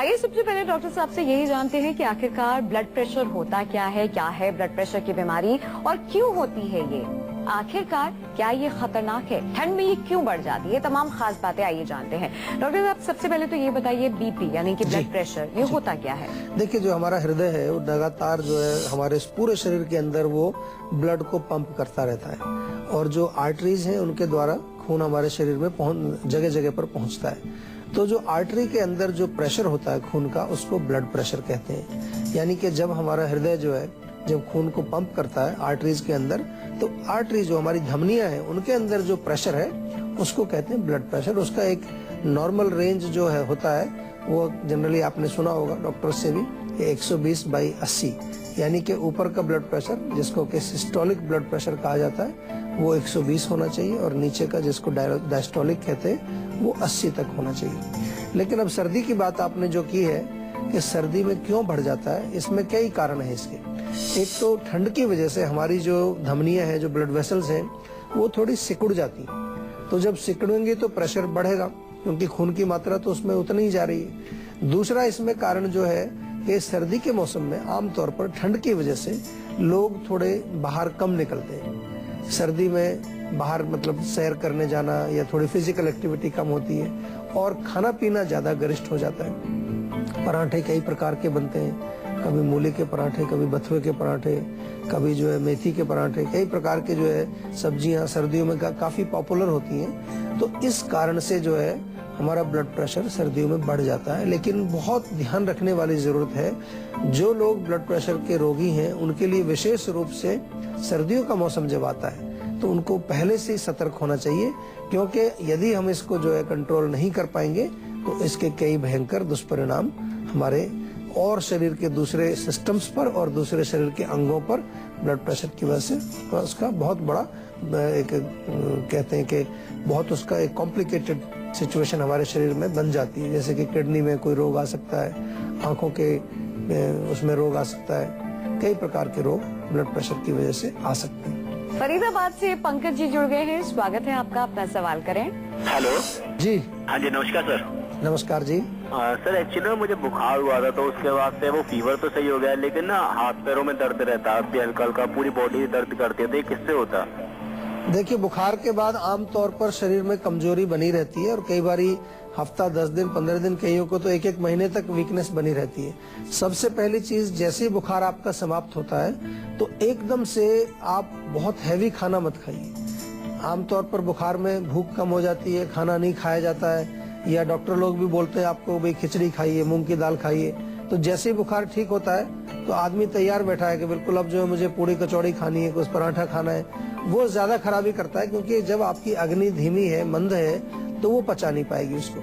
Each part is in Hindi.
आइए सबसे पहले डॉक्टर साहब से यही जानते हैं कि आखिरकार ब्लड प्रेशर होता क्या है ब्लड प्रेशर की बीमारी और क्यों होती है ये, आखिरकार क्या ये खतरनाक है, ठंड में ये क्यों बढ़ जाती है, तमाम खास बातें आइए जानते हैं। डॉक्टर साहब सबसे पहले तो ये बताइए बीपी यानी कि ब्लड प्रेशर ये होता क्या है? देखिए, जो हमारा हृदय है वो लगातार जो है हमारे पूरे शरीर के अंदर वो ब्लड को पंप करता रहता है और जो आर्टरीज हैं उनके द्वारा खून हमारे शरीर में जगह जगह पर पहुंचता है। तो जो आर्टरी के अंदर जो प्रेशर होता है खून का उसको ब्लड प्रेशर कहते हैं। यानी कि जब हमारा हृदय जो है जब खून को पंप करता है आर्टरीज के अंदर, तो आर्टरी जो हमारी धमनियां हैं उनके अंदर जो प्रेशर है उसको कहते हैं ब्लड प्रेशर। उसका एक नॉर्मल रेंज जो है होता है वो जनरली आपने सुना होगा डॉक्टर से भी 120/80, यानी कि ऊपर का ब्लड प्रेशर जिसको कि सिस्टोलिक ब्लड प्रेशर कहा जाता है वो 120 होना चाहिए और नीचे का जिसको डायस्टोलिक कहते हैं वो 80 तक होना चाहिए। लेकिन अब सर्दी की बात आपने जो की है कि सर्दी में क्यों बढ़ जाता है, इसमें कई कारण है इसके। एक तो ठंड की वजह से हमारी जो धमनियां हैं, जो ब्लड वेसल्स हैं, वो थोड़ी सिकुड़ जाती हैं। तो जब सिकुड़ेंगी तो प्रेशर बढ़ेगा क्योंकि खून की मात्रा तो उसमें उतनी ही जा रही है। दूसरा इसमें कारण जो है कि सर्दी के मौसम में आमतौर पर ठंड की वजह से लोग थोड़े बाहर कम निकलते हैं। सर्दी में बाहर मतलब सैर करने जाना या थोड़ी फिजिकल एक्टिविटी कम होती है और खाना पीना ज्यादा गरिष्ठ हो जाता है। पराठे कई प्रकार के बनते हैं, कभी मूली के पराठे, कभी बथुए के पराठे, कभी जो है मेथी के पराठे, कई प्रकार के जो है सब्जियां सर्दियों में काफी पॉपुलर होती हैं। तो इस कारण से जो है हमारा ब्लड प्रेशर सर्दियों में बढ़ जाता है। लेकिन बहुत ध्यान रखने वाली जरूरत है, जो लोग ब्लड प्रेशर के रोगी हैं उनके लिए विशेष रूप से सर्दियों का मौसम जब आता है तो उनको पहले से ही सतर्क होना चाहिए, क्योंकि यदि हम इसको जो है कंट्रोल नहीं कर पाएंगे तो इसके कई भयंकर दुष्परिणाम हमारे और शरीर के दूसरे सिस्टम्स पर और दूसरे शरीर के अंगों पर ब्लड प्रेशर की वजह से उसका बहुत बड़ा एक कहते हैं कि बहुत उसका एक कॉम्प्लिकेटेड सिचुएशन हमारे शरीर में बन जाती है। जैसे कि किडनी में कोई रोग आ सकता है, आंखों के उसमें रोग आ सकता है, कई प्रकार के रोग ब्लड प्रेशर की वजह से आ सकते हैं। फरीदाबाद से पंकज जी जुड़ गए हैं, स्वागत है आपका, अपना सवाल करें। हेलो जी। हाँ जी, नमस्कार सर। नमस्कार जी। सर एक्चुअली ना मुझे बुखार हुआ था तो उसके बाद से वो फीवर तो सही हो गया, लेकिन ना हाथ पैरों में दर्द रहता है, हल्का हल्का पूरी बॉडी दर्द करती है, तो ये किससे होता है? देखिए, बुखार के बाद आमतौर पर शरीर में कमजोरी बनी रहती है और कई बारी हफ्ता 10 दिन 15 दिन, कईयों को तो 1-1 महीने तक वीकनेस बनी रहती है। सबसे पहली चीज, जैसे ही बुखार आपका समाप्त होता है तो एकदम से आप बहुत हैवी खाना मत खाइए। आमतौर पर बुखार में भूख कम हो जाती है, खाना नहीं खाया जाता है, या डॉक्टर लोग भी बोलते हैं आपको भाई खिचड़ी खाइए, मूंग की दाल खाइए। तो जैसे ही बुखार ठीक होता है तो आदमी तैयार बैठा है कि बिल्कुल अब जो है मुझे पूड़ी कचौड़ी खानी है, कुछ पराठा खाना है। वो ज्यादा खराबी करता है, क्योंकि जब आपकी अग्नि धीमी है, मंद है, तो वो पचा नहीं पाएगी उसको।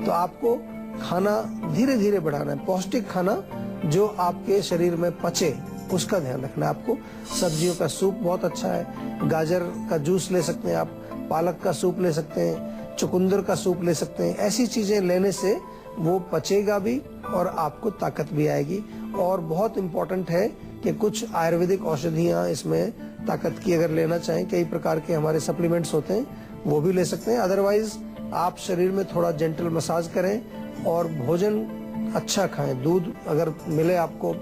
तो आपको खाना धीरे धीरे बढ़ाना है, पौष्टिक खाना जो आपके शरीर में पचे उसका ध्यान रखना है आपको। सब्जियों का सूप बहुत अच्छा है, गाजर का जूस ले सकते हैं आप, पालक का सूप ले सकते हैं, चुकंदर का सूप ले सकते हैं। ऐसी चीजें लेने से वो पचेगा भी और आपको ताकत भी आएगी। और बहुत इम्पोर्टेंट है कि कुछ आयुर्वेदिक औषधियां इसमें ताकत की अगर लेना चाहें, कई प्रकार के हमारे सप्लीमेंट्स होते हैं, वो भी ले सकते हैं। अदरवाइज आप शरीर में थोड़ा जेंटल मसाज करें और भोजन अच्छा खाएं। दूध अगर मिले आपको,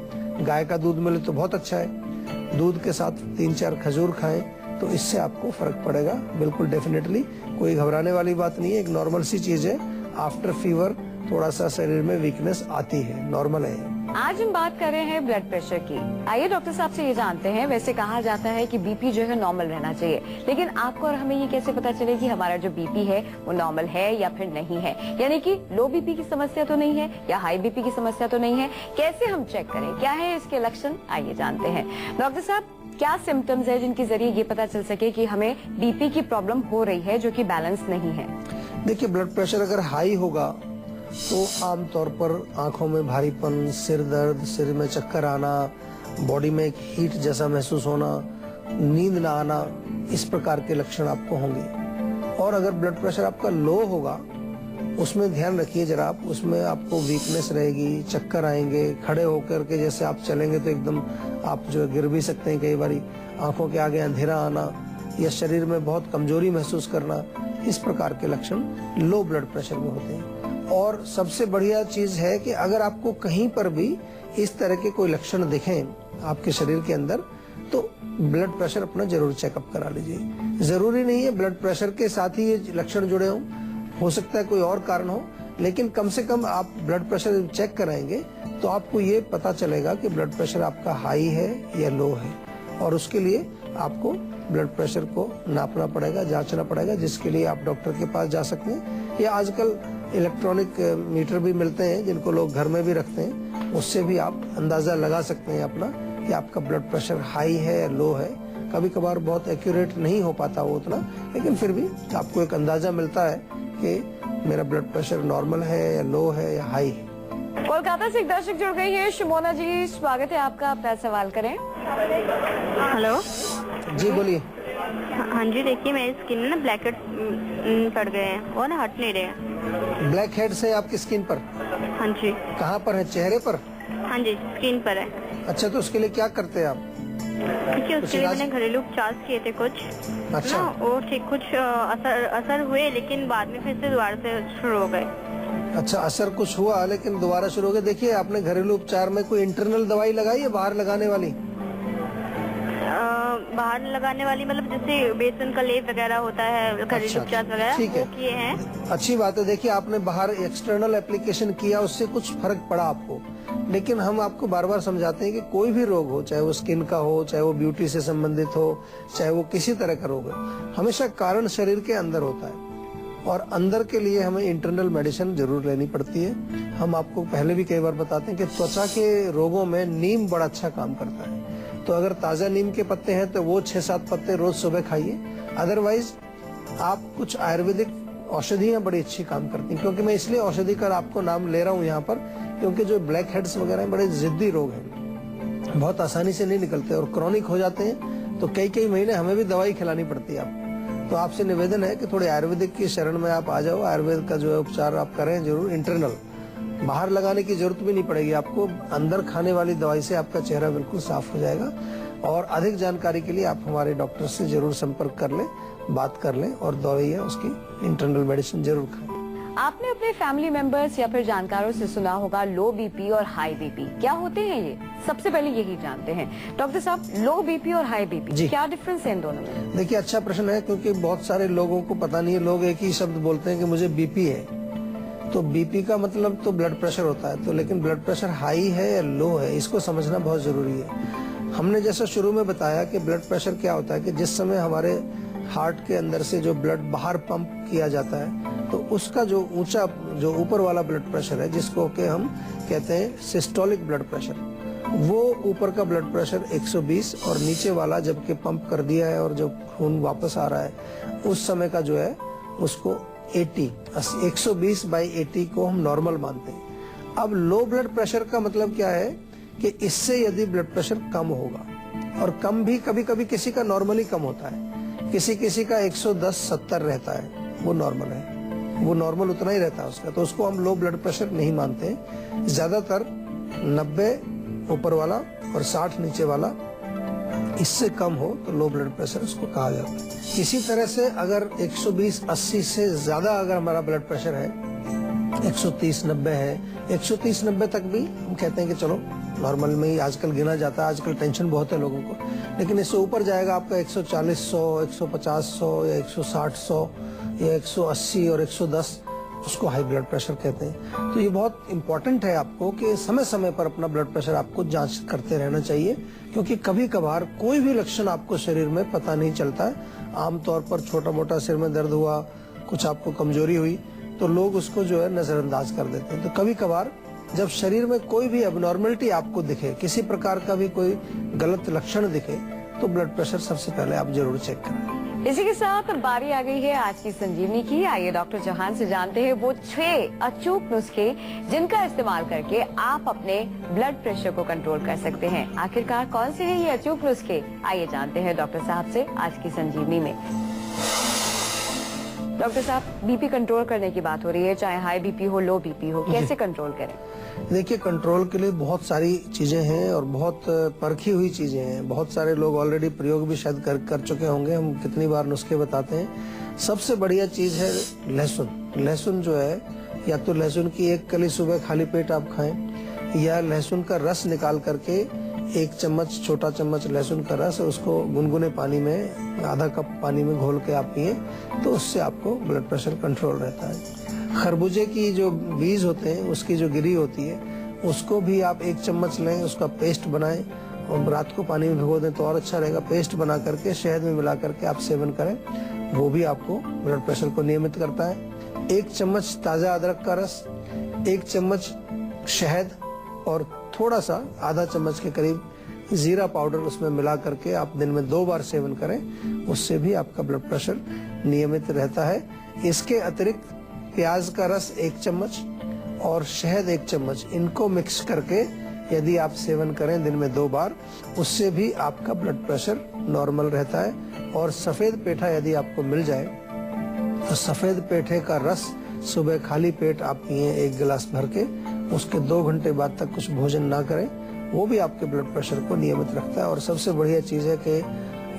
गाय का दूध मिले तो बहुत अच्छा है, दूध के साथ 3-4 खजूर खाएं तो इससे आपको फर्क पड़ेगा। बिल्कुल डेफिनेटली कोई घबराने वाली बात नहीं है, एक नॉर्मल सी चीज है। आफ्टर फीवर थोड़ा सा शरीर में वीकनेस आती है, नॉर्मल है। आज हम बात कर रहे हैं ब्लड प्रेशर की। आइए डॉक्टर साहब से ये जानते हैं, वैसे कहा जाता है कि बीपी जो है नॉर्मल रहना चाहिए, लेकिन आपको और हमें ये कैसे पता चले कि हमारा जो बीपी है वो नॉर्मल है या फिर नहीं है? यानी कि लो बीपी की समस्या तो नहीं है या हाई बीपी की समस्या तो नहीं है, कैसे हम चेक करें, क्या है इसके लक्षण? आइए जानते हैं। डॉक्टर साहब, क्या सिम्टम्स है जिनके जरिए ये पता चल सके कि हमें बीपी की प्रॉब्लम हो रही है जो कि बैलेंस नहीं है? देखिए, ब्लड प्रेशर अगर हाई होगा तो आमतौर पर आंखों में भारीपन, सिर दर्द, सिर में चक्कर आना, बॉडी में एक हीट जैसा महसूस होना, नींद ना आना, इस प्रकार के लक्षण आपको होंगे। और अगर ब्लड प्रेशर आपका लो होगा, उसमें ध्यान रखिए जरा आप, उसमें आपको वीकनेस रहेगी, चक्कर आएंगे, खड़े होकर के जैसे आप चलेंगे तो एकदम आप जो गिर भी सकते हैं, कई बारी आंखों के आगे अंधेरा आना या शरीर में बहुत कमजोरी महसूस करना, इस प्रकार के लक्षण लो ब्लड प्रेशर में होते हैं। और सबसे बढ़िया चीज है कि अगर आपको कहीं पर भी इस तरह के कोई लक्षण दिखें आपके शरीर के अंदर, तो ब्लड प्रेशर अपना जरूर चेकअप करा लीजिए। जरूरी नहीं है ब्लड प्रेशर के साथ ही ये लक्षण जुड़े हों, हो सकता है कोई और कारण हो, लेकिन कम से कम आप ब्लड प्रेशर चेक कराएंगे तो आपको ये पता चलेगा कि ब्लड प्रेशर आपका हाई है या लो है, और उसके लिए आपको ब्लड प्रेशर को नापना पड़ेगा, जांचना पड़ेगा, जिसके लिए आप डॉक्टर के पास जा सकते हैं, या आजकल इलेक्ट्रॉनिक मीटर भी मिलते हैं जिनको लोग घर में भी रखते हैं, उससे भी आप अंदाजा लगा सकते हैं अपना कि आपका ब्लड प्रेशर हाई है या लो है। कभी कभार बहुत एक्यूरेट नहीं हो पाता वो उतना, लेकिन फिर भी आपको एक अंदाजा मिलता है कि मेरा ब्लड प्रेशर नॉर्मल है या लो है या हाई है। कोलकाता से एक दर्शक जुड़ गई है, शिमोना जी, स्वागत है आपका, अपना सवाल करें। हेलो जी बोलिए। हाँ जी, देखिए मेरी स्किन में ना ब्लैक हेड पड़ गए हैं, वो ना हट नहीं रहे हैं। ब्लैक हेड्स है आपकी स्किन पर? हाँ जी। कहाँ पर है, चेहरे पर? हाँ जी, स्किन पर है। अच्छा, तो उसके लिए क्या करते हैं आप? देखिए उसके लिए मैंने घरेलू उपचार किए थे कुछ। अच्छा। ना वो ठीक कुछ असर हुए, लेकिन बाद में फिर से दोबारा से शुरू हो गए। अच्छा, असर कुछ हुआ लेकिन दोबारा शुरू हो गया। देखिए, आपने घरेलू उपचार में कोई इंटरनल दवाई लगाई है बाहर लगाने वाली? बाहर लगाने वाली मतलब जैसे बेसन का लेप वगैरह होता है, घरेलू उपचार वगैरह वो किए हैं। अच्छी बात है। देखिए, आपने बाहर एक्सटर्नल एप्लीकेशन किया, उससे कुछ फर्क पड़ा आपको, लेकिन हम आपको बार बार समझाते हैं कि कोई भी रोग हो, चाहे वो स्किन का हो, चाहे वो ब्यूटी से संबंधित हो, चाहे वो किसी तरह का रोग हो, हमेशा कारण शरीर के अंदर होता है, और अंदर के लिए हमें इंटरनल मेडिसिन जरूर लेनी पड़ती है। हम आपको पहले भी कई बार बताते हैं कि त्वचा के रोगों में नीम बड़ा अच्छा काम करता है, तो अगर ताजा नीम के पत्ते हैं तो वो 6-7 पत्ते रोज सुबह खाइए। अदरवाइज आप कुछ आयुर्वेदिक औषधियां बड़ी अच्छी काम करती हैं, क्योंकि मैं इसलिए औषधि का आपको नाम ले रहा हूँ यहाँ पर, क्योंकि जो ब्लैक हेड्स वगैरह बड़े जिद्दी रोग हैं, बहुत आसानी से नहीं निकलते और क्रॉनिक हो जाते हैं, तो कई महीने हमें भी दवाई खिलानी पड़ती है आपको। तो आपसे निवेदन है कि थोड़े आयुर्वेदिक की शरण में आप आ जाओ, आयुर्वेद का जो है उपचार आप करें जरूर। इंटरनल बाहर लगाने की जरूरत भी नहीं पड़ेगी आपको, अंदर खाने वाली दवाई से आपका चेहरा बिल्कुल साफ हो जाएगा। और अधिक जानकारी के लिए आप हमारे डॉक्टर से जरूर संपर्क कर लें, बात कर लें, और दवाई है उसकी इंटरनल मेडिसिन जरूर खाएं। आपने अपने फैमिली मेंबर्स या फिर जानकारों से सुना होगा लो बीपी और हाई बीपी, क्या होते हैं ये? सबसे पहले यही जानते हैं। डॉक्टर साहब, लो बीपी और हाई बीपी क्या डिफरेंस है इन दोनों में? देखिए, अच्छा प्रश्न है, क्योंकि बहुत सारे लोगों को पता नहीं है। लोग एक ही शब्द बोलते हैं कि मुझे बीपी है, तो बीपी का मतलब तो ब्लड प्रेशर होता है, तो लेकिन ब्लड प्रेशर हाई है या लो है, इसको समझना बहुत जरूरी है। हमने जैसा शुरू में बताया कि ब्लड प्रेशर क्या होता है कि जिस समय हमारे हार्ट के अंदर से जो ब्लड बाहर पंप किया जाता है, तो उसका जो ऊपर वाला ब्लड प्रेशर है, जिसको कि हम कहते हैं सिस्टोलिक ब्लड प्रेशर, वो ऊपर का ब्लड प्रेशर 120, और नीचे वाला जबकि पंप कर दिया है और जब खून वापस आ रहा है उस समय का जो है उसको 120/80 को हम नॉर्मल मानते हैं। अब लो ब्लड प्रेशर का मतलब क्या है कि इससे यदि ब्लड प्रेशर कम होगा, और कम भी कभी कभी किसी का नॉर्मली कम होता है, किसी का 110/70 रहता है, वो नॉर्मल है, वो नॉर्मल उतना ही रहता है उसका, तो उसको हम लो ब्लड प्रेशर नहीं मानते। ज्यादातर 90 ऊपर वाला और 60 नीचे वाला, इससे कम हो तो लो ब्लड प्रेशर उसको कहा जाता है। इसी तरह से अगर 120/80 से ज्यादा अगर हमारा ब्लड प्रेशर है, 130/90 है, 130/90 तक भी हम कहते हैं कि चलो नॉर्मल में ही आजकल गिना जाता है। आजकल टेंशन बहुत है लोगों को, लेकिन इससे ऊपर जाएगा आपका 140/100, 150/100 या 160/100 या 180 और 110, उसको हाई ब्लड प्रेशर कहते हैं। तो ये बहुत इंपॉर्टेंट है आपको कि समय समय पर अपना ब्लड प्रेशर आपको जांच करते रहना चाहिए, क्योंकि कभी कभार कोई भी लक्षण आपको शरीर में पता नहीं चलता है। आमतौर पर छोटा मोटा सिर में दर्द हुआ, कुछ आपको कमजोरी हुई, तो लोग उसको जो है नजरअंदाज कर देते हैं। तो कभी कभार जब शरीर में कोई भी एबनॉर्मलिटी आपको दिखे, किसी प्रकार का भी कोई गलत लक्षण दिखे, तो ब्लड प्रेशर सबसे पहले आप जरूर चेक करें। इसी के साथ बारी आ गई है आज की संजीवनी की। आइए डॉक्टर चौहान से जानते हैं वो 6 अचूक नुस्खे जिनका इस्तेमाल करके आप अपने ब्लड प्रेशर को कंट्रोल कर सकते हैं। आखिरकार कौन से हैं ये अचूक नुस्खे, आइए जानते हैं डॉक्टर साहब से आज की संजीवनी में। डॉक्टर साहब, बीपी कंट्रोल करने की बात हो रही है, चाहे हाई बीपी हो, लो बीपी हो, कैसे कंट्रोल करें? देखिए, कंट्रोल के लिए बहुत सारी चीजें हैं और बहुत परखी हुई चीजें हैं। बहुत सारे लोग ऑलरेडी प्रयोग भी शायद कर चुके होंगे, हम कितनी बार नुस्खे बताते हैं। सबसे बढ़िया चीज है लहसुन। लहसुन जो है या तो लहसुन की एक कली सुबह खाली पेट आप खाएं, या लहसुन का रस निकाल करके 1 चम्मच, छोटा चम्मच लहसुन का रस, उसको गुनगुने पानी में, आधा कप पानी में घोल के आप पिए, तो उससे आपको ब्लड प्रेशर कंट्रोल रहता है। खरबूजे की जो बीज होते हैं, उसकी जो गिरी होती है, उसको भी आप 1 चम्मच लें, उसका पेस्ट बनाएं और रात को पानी में भिगो दें तो और अच्छा रहेगा। पेस्ट बना करके शहद में मिला करके आप सेवन करें, वो भी आपको ब्लड प्रेशर को नियमित करता है। 1 चम्मच ताजा अदरक का रस, 1 चम्मच शहद और थोड़ा सा आधा चम्मच के करीब जीरा पाउडर उसमें मिला करके आप दिन में 2 बार सेवन करें, उससे भी आपका ब्लड प्रेशर नियमित रहता है। इसके अतिरिक्त प्याज का रस 1 चम्मच और शहद 1 चम्मच, इनको मिक्स करके यदि आप सेवन करें दिन में 2 बार, उससे भी आपका ब्लड प्रेशर नॉर्मल रहता है। और सफेद पेठा यदि आपको मिल जाए तो सफेद पेठे का रस सुबह खाली पेट आप पिए 1 गिलास भर के, उसके 2 घंटे बाद तक कुछ भोजन ना करें, वो भी आपके ब्लड प्रेशर को नियमित रखता है। और सबसे बढ़िया चीज है कि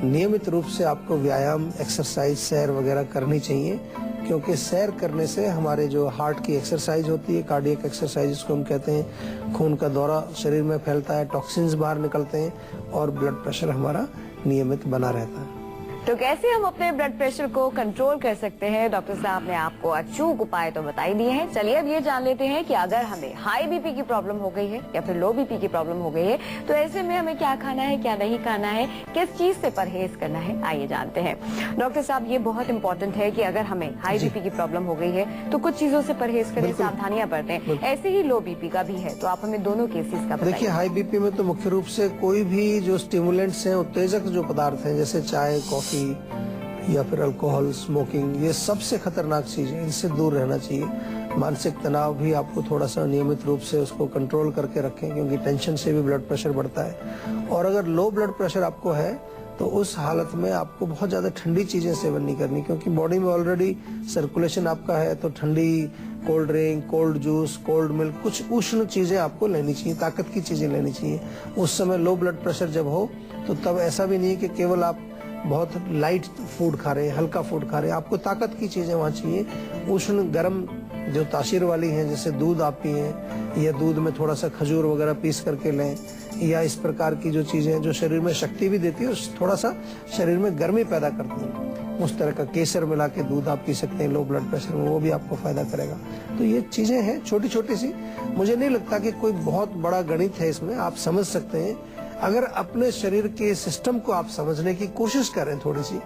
नियमित रूप से आपको व्यायाम, एक्सरसाइज, सैर वगैरह करनी चाहिए, क्योंकि सैर करने से हमारे जो हार्ट की एक्सरसाइज होती है, कार्डियक एक्सरसाइज जिसको हम कहते हैं, खून का दौरा शरीर में फैलता है, टॉक्सिन्स बाहर निकलते हैं और ब्लड प्रेशर हमारा नियमित बना रहता है। तो कैसे हम अपने ब्लड प्रेशर को कंट्रोल कर सकते हैं? डॉक्टर साहब ने आपको अचूक उपाय तो बता ही दिए हैं। चलिए अब ये जान लेते हैं कि अगर हमें हाई बीपी की प्रॉब्लम हो गई है या फिर लो बीपी की प्रॉब्लम हो गई है, तो ऐसे में हमें क्या खाना है, क्या नहीं खाना है, किस चीज से परहेज करना है, आइए जानते हैं। डॉक्टर साहब, ये बहुत इंपॉर्टेंट है कि अगर हमें हाई बीपी की प्रॉब्लम हो गई है तो कुछ चीजों से परहेज करें, सावधानियां बरतें। ऐसे ही लो बीपी का भी है, तो आप हमें दोनों केसेस का बताइए। देखिए, हाई बीपी में तो मुख्य रूप से कोई भी जो स्टिमुलेंट्स हैं, उत्तेजक जो पदार्थ हैं, जैसे चाय, कॉफी या फिर अल्कोहल, स्मोकिंग, ये सबसे खतरनाक चीज है, इनसे दूर रहना चाहिए। मानसिक तनाव भी आपको थोड़ा सा नियमित रूप से उसको कंट्रोल करके रखें, क्योंकि टेंशन से भी ब्लड प्रेशर बढ़ता है। और अगर लो ब्लड प्रेशर आपको है तो उस हालत में आपको बहुत ज्यादा ठंडी चीजें सेवन नहीं करनी, क्योंकि बॉडी में ऑलरेडी सर्कुलेशन आपका है, तो ठंडी cold drink, cold juice, cold milk, कुछ उष्ण चीजें आपको लेनी चाहिए, ताकत की चीजें लेनी चाहिए। उस समय लो ब्लड प्रेशर जब हो तो तब ऐसा भी नहीं है कि केवल आप बहुत लाइट फूड खा रहे हैं, हल्का फूड खा रहे हैं, आपको ताकत की चीजें वहाँ चाहिए। उष्ण गर्म जो तासीर वाली हैं, जैसे दूध आप पिए या दूध में थोड़ा सा खजूर वगैरह पीस करके लें, या इस प्रकार की जो चीजें जो शरीर में शक्ति भी देती है और थोड़ा सा शरीर में गर्मी पैदा करती है, उस तरह का केसर मिला के दूध आप पी सकते हैं लो ब्लड प्रेशर में, वो भी आपको फायदा करेगा। तो ये चीजें हैं छोटी छोटी सी, मुझे नहीं लगता कि कोई बहुत बड़ा गणित है इसमें, आप समझ सकते हैं। अगर अपने शरीर के सिस्टम को आप समझने की कोशिश करें थोड़ी सी,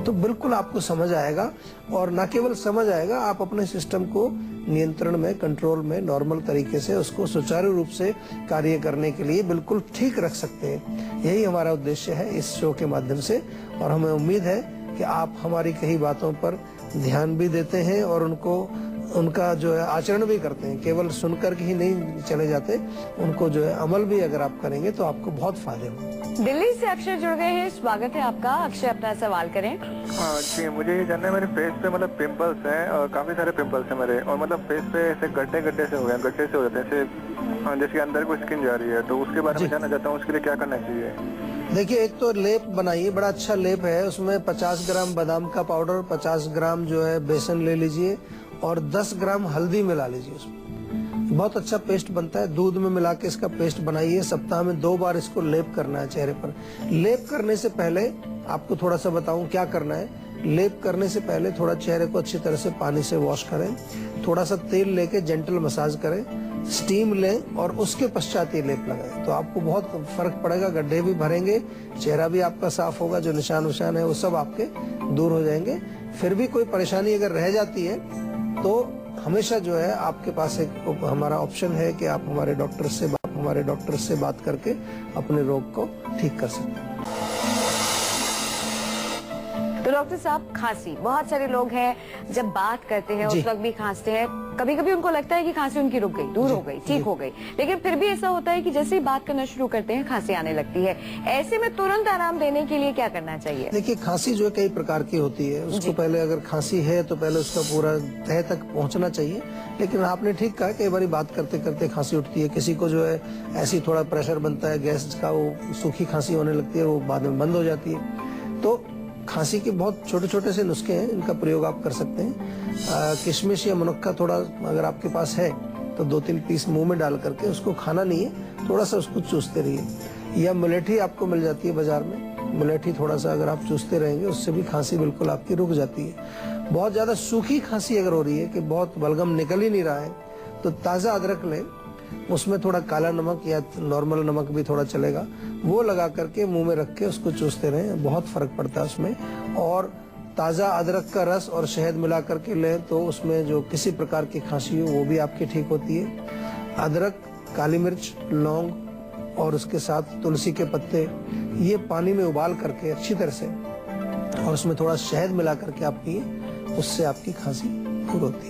तो बिल्कुल आपको समझ आएगा। और न केवल समझ आएगा, आप अपने सिस्टम को नियंत्रण में, कंट्रोल में, नॉर्मल तरीके से उसको सुचारू रूप से कार्य करने के लिए बिल्कुल ठीक रख सकते हैं। यही हमारा उद्देश्य है इस शो के माध्यम से, और हमें उम्मीद है कि आप हमारी कई बातों पर ध्यान भी देते हैं और उनका जो है आचरण भी करते हैं। केवल सुनकर के ही नहीं चले जाते, उनको जो है अमल भी अगर आप करेंगे तो आपको बहुत फायदे होंगे। दिल्ली से अक्षय जुड़ गए हैं, स्वागत है आपका। अक्षय, अपना सवाल करें। जी, मुझे ये जानना है, मेरे फेस पे मतलब पिंपल्स हैं और काफी सारे पिंपल्स हैं मेरे, और मतलब फेस पे ऐसे गड्ढे से हो गए, गड्ढे से हो जाते हैं, ऐसे जैसे अंदर को स्किन जा रही है, तो उसके बारे में जानना चाहता हूँ, उसके लिए क्या करना चाहिए? देखिए, एक तो लेप बनाइए, बड़ा अच्छा लेप है, उसमें 50 ग्राम बादाम का पाउडर, 50 ग्राम जो है बेसन ले लीजिए और 10 ग्राम हल्दी मिला लीजिए उसमें। बहुत अच्छा पेस्ट बनता है, दूध में मिला के इसका पेस्ट बनाइए। सप्ताह में 2 बार इसको लेप करना है चेहरे पर। लेप करने से पहले आपको थोड़ा सा बताऊं क्या करना है। लेप करने से पहले थोड़ा चेहरे को अच्छी तरह से पानी से वॉश करें, थोड़ा सा तेल लेके जेंटल मसाज करें, स्टीम लें और उसके पश्चात ये लेप लगाएं, तो आपको बहुत फर्क पड़ेगा। गड्ढे भी भरेंगे, चेहरा भी आपका साफ होगा, जो निशान उशान है वो सब आपके दूर हो जाएंगे। फिर भी कोई परेशानी अगर रह जाती है तो हमेशा जो है आपके पास एक हमारा ऑप्शन है कि आप हमारे डॉक्टर से बात करके अपने रोग को ठीक कर सकते हैं। तो डॉक्टर साहब, खांसी, बहुत सारे लोग हैं जब बात करते हैं उस वक्त भी खांसते हैं, कभी कभी उनको लगता है कि खांसी उनकी रुक गई, दूर हो गई, ठीक हो गई, लेकिन फिर भी ऐसा होता है कि जैसे ही बात करना शुरू करते हैं खांसी आने लगती है। ऐसे में तुरंत आराम देने के लिए क्या करना चाहिए? देखिए, खांसी जो है कई प्रकार की होती है, उसको पहले अगर खांसी है तो पहले उसका पूरा तह तक पहुंचना चाहिए। लेकिन आपने ठीक कहा, कई बार बात करते करते खांसी उठती है, किसी को जो है ऐसी थोड़ा प्रेशर बनता है गैस का, वो सूखी खांसी होने लगती है, वो बाद में बंद हो जाती है। तो खांसी के बहुत छोटे छोटे से नुस्खे हैं, इनका प्रयोग आप कर सकते हैं। किशमिश या मुनक्का थोड़ा अगर आपके पास है तो 2-3 पीस मुंह में डाल करके, उसको खाना नहीं है, थोड़ा सा उसको चूसते रहिए। या मुलेठी आपको मिल जाती है बाजार में, मुलेठी थोड़ा सा अगर आप चूसते रहेंगे उससे भी खांसी बिल्कुल आपकी रुक जाती है। बहुत ज्यादा सूखी खांसी अगर हो रही है कि बहुत बलगम निकल ही नहीं रहा है, तो ताजा अदरक लें, उसमें थोड़ा काला नमक या नॉर्मल नमक भी थोड़ा चलेगा, वो लगा करके मुंह में रख के उसको चूसते रहें, बहुत फर्क पड़ता है उसमें। और ताजा अदरक का रस और शहद मिला करके लें तो उसमें जो किसी प्रकार की खांसी हो वो भी आपकी ठीक होती है। अदरक, काली मिर्च, लौंग और उसके साथ तुलसी के पत्ते, ये पानी में उबाल करके अच्छी तरह से और उसमें थोड़ा शहद मिला करके आप पिए, उससे आपकी खांसी दूर होती है।